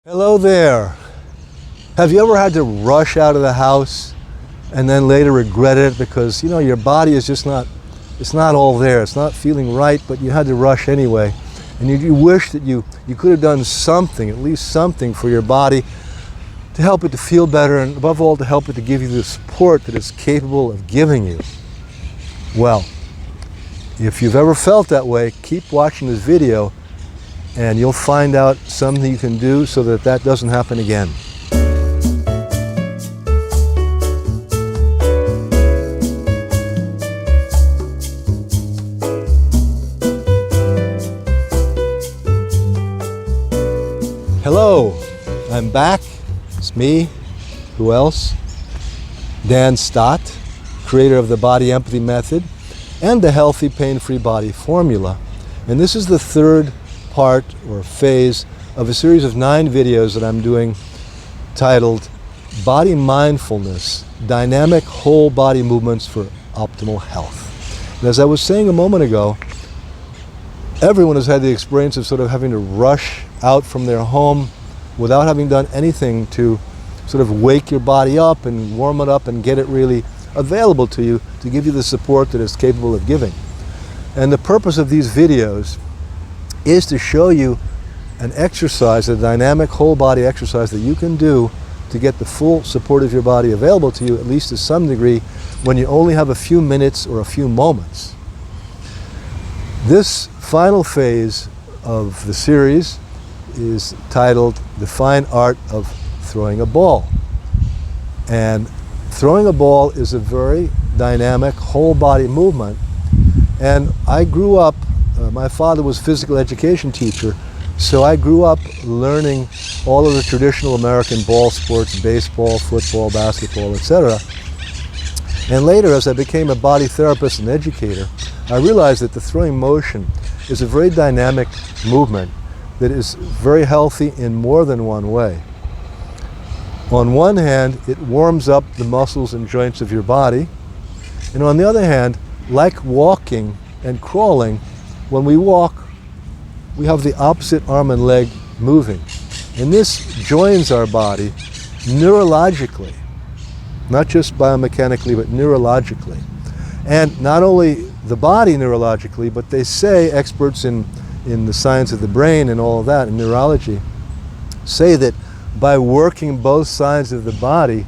Hello there. Have you ever had to rush out of the house and then later regret it because your body is just it's not all there, it's not feeling right, but you had to rush anyway, and you wish that you could have done something, at least something, for your body to help it to feel better, and above all to help it to give you the support that it's capable of giving you? Well, if you've ever felt that way, keep watching this video and you'll find out something you can do so that that doesn't happen again. Hello, I'm back. It's me. Who else? Dan Stott, creator of the Body Empathy Method and the Healthy Pain-Free Body Formula. And this is the third part or phase of a series of 9 videos that I'm doing titled Body-Mindfulness, Dynamic Whole Body Movements for Optimal Health. And as I was saying a moment ago, everyone has had the experience of sort of having to rush out from their home without having done anything to sort of wake your body up and warm it up and get it really available to you to give you the support that it's capable of giving. And the purpose of these videos is to show you an exercise, a dynamic whole body exercise that you can do to get the full support of your body available to you, at least to some degree, when you only have a few minutes or a few moments. This final phase of the series is titled The Fine Art of Throwing a Ball. And throwing a ball is a very dynamic whole body movement. And I grew up, my father was a physical education teacher, so I grew up learning all of the traditional American ball sports, baseball, football, basketball, etc. And later, as I became a body therapist and educator, I realized that the throwing motion is a very dynamic movement that is very healthy in more than one way. On one hand, it warms up the muscles and joints of your body, and on the other hand, like walking and crawling, when we walk, we have the opposite arm and leg moving. And this joins our body neurologically, not just biomechanically, but neurologically. And not only the body neurologically, but they say, experts in the science of the brain and all of that, in neurology, say that by working both sides of the body,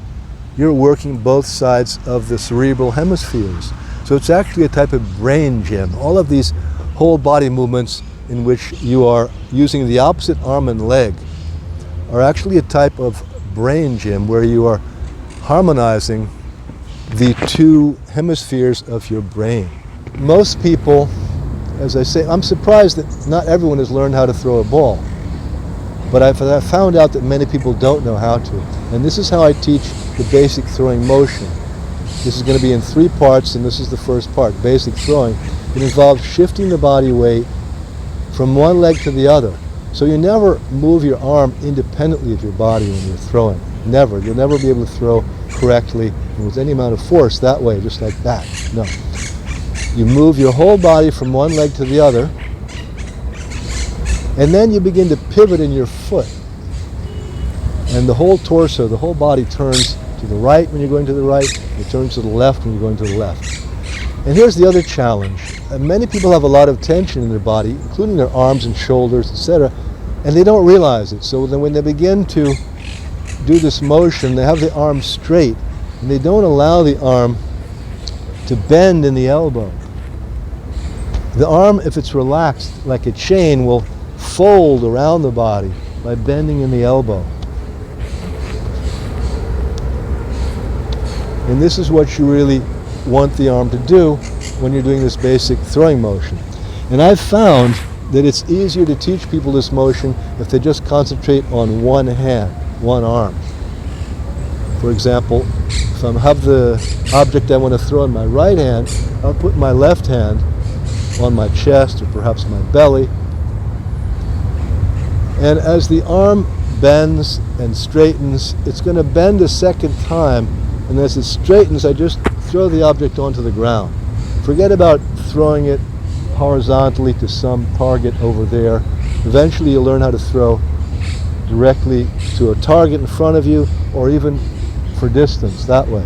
you're working both sides of the cerebral hemispheres. So it's actually a type of brain gym. All of these whole body movements in which you are using the opposite arm and leg are actually a type of brain gym where you are harmonizing the two hemispheres of your brain. Most people, as I say, I'm surprised that not everyone has learned how to throw a ball. But I've found out that many people don't know how to. And this is how I teach the basic throwing motion. This is going to be in 3 parts, and this is the first part, basic throwing. It involves shifting the body weight from one leg to the other. So you never move your arm independently of your body when you're throwing. Never. You'll never be able to throw correctly and with any amount of force that way, just like that. No. You move your whole body from one leg to the other, and then you begin to pivot in your foot. And the whole torso, the whole body turns to the right when you're going to the right, it turns to the left when you're going to the left. And here's the other challenge. Many people have a lot of tension in their body, including their arms and shoulders, etc., and they don't realize it. So then when they begin to do this motion, they have the arm straight, and they don't allow the arm to bend in the elbow. The arm, if it's relaxed like a chain, will fold around the body by bending in the elbow. And this is what you really want the arm to do when you're doing this basic throwing motion. And I've found that it's easier to teach people this motion if they just concentrate on one hand, one arm. For example, if I have the object I want to throw in my right hand, I'll put my left hand on my chest or perhaps my belly. And as the arm bends and straightens, it's going to bend a second time, and as it straightens, I just throw the object onto the ground. Forget about throwing it horizontally to some target over there. Eventually you'll learn how to throw directly to a target in front of you, or even for distance that way.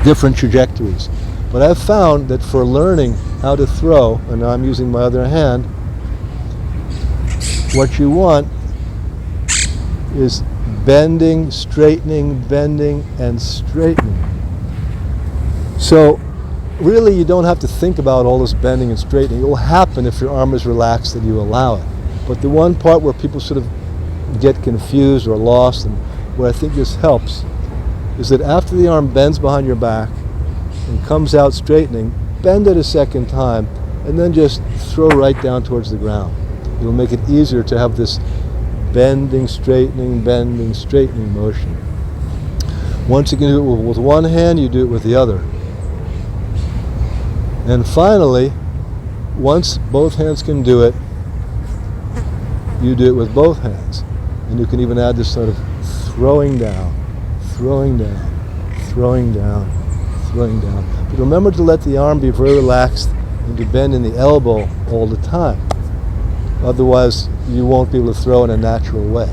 Different trajectories. But I've found that for learning how to throw, and now I'm using my other hand, what you want is bending, straightening, bending, and straightening. So really you don't have to think about all this bending and straightening. It will happen if your arm is relaxed and you allow it. But the one part where people sort of get confused or lost, and where I think this helps, is that after the arm bends behind your back and comes out straightening, bend it a second time, and then just throw right down towards the ground. It'll make it easier to have this bending, straightening motion. Once you can do it with one hand, you do it with the other. And finally, once both hands can do it, you do it with both hands. And you can even add this sort of throwing down, throwing down, throwing down, throwing down. But remember to let the arm be very relaxed and to bend in the elbow all the time. Otherwise, you won't be able to throw in a natural way.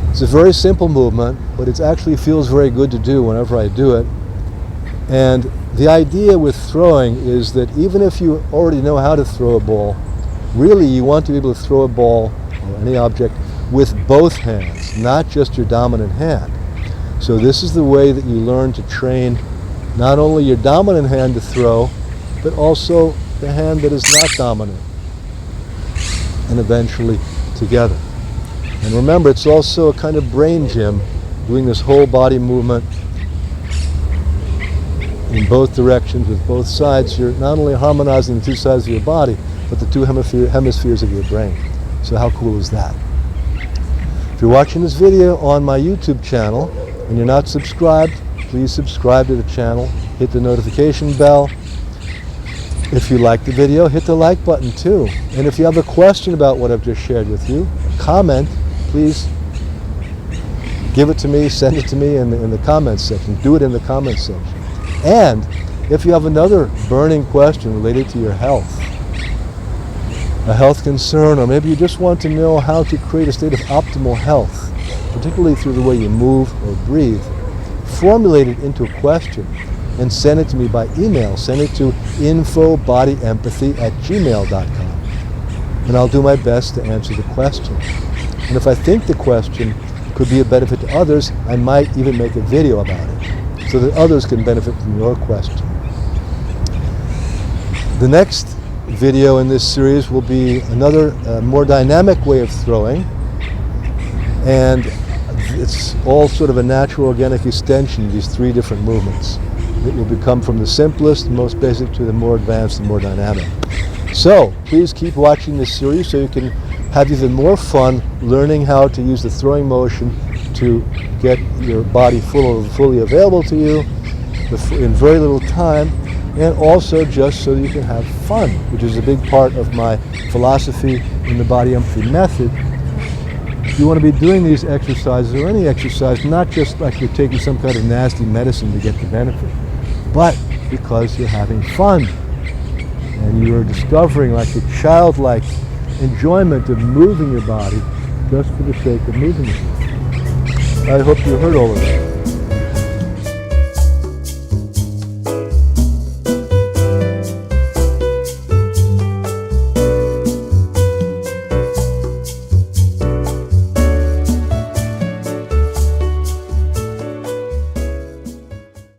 It's a very simple movement, but it actually feels very good to do whenever I do it. And the idea with throwing is that even if you already know how to throw a ball, really you want to be able to throw a ball or any object with both hands, not just your dominant hand. So this is the way that you learn to train not only your dominant hand to throw, but also the hand that is not dominant, and eventually together. And remember, it's also a kind of brain gym, doing this whole body movement in both directions with both sides. You're not only harmonizing the two sides of your body, but the two hemispheres of your brain. So how cool is that? If you're watching this video on my YouTube channel and you're not subscribed, please subscribe to the channel, hit the notification bell. If you like the video, hit the like button too. And if you have a question about what I've just shared with you, a comment, please give it to me, send it to me in the comments section. Do it in the comments section. And if you have another burning question related to your health, a health concern, or maybe you just want to know how to create a state of optimal health, particularly through the way you move or breathe, formulate it into a question and send it to me by email. Send it to infobodyempathy@gmail.com. And I'll do my best to answer the question. And if I think the question could be a benefit to others, I might even make a video about it so that others can benefit from your question. The next video in this series will be another more dynamic way of throwing, and it's all sort of a natural organic extension of these three different movements. It will become from the simplest, most basic, to the more advanced and more dynamic. So please keep watching this series so you can have even more fun learning how to use the throwing motion to get your body fully available to you in very little time, and also just so you can have fun, which is a big part of my philosophy in the Body Empathy method. You want to be doing these exercises, or any exercise, not just like you're taking some kind of nasty medicine to get the benefit, but because you're having fun and you're discovering like a childlike enjoyment of moving your body just for the sake of moving it. I hope you heard all of that.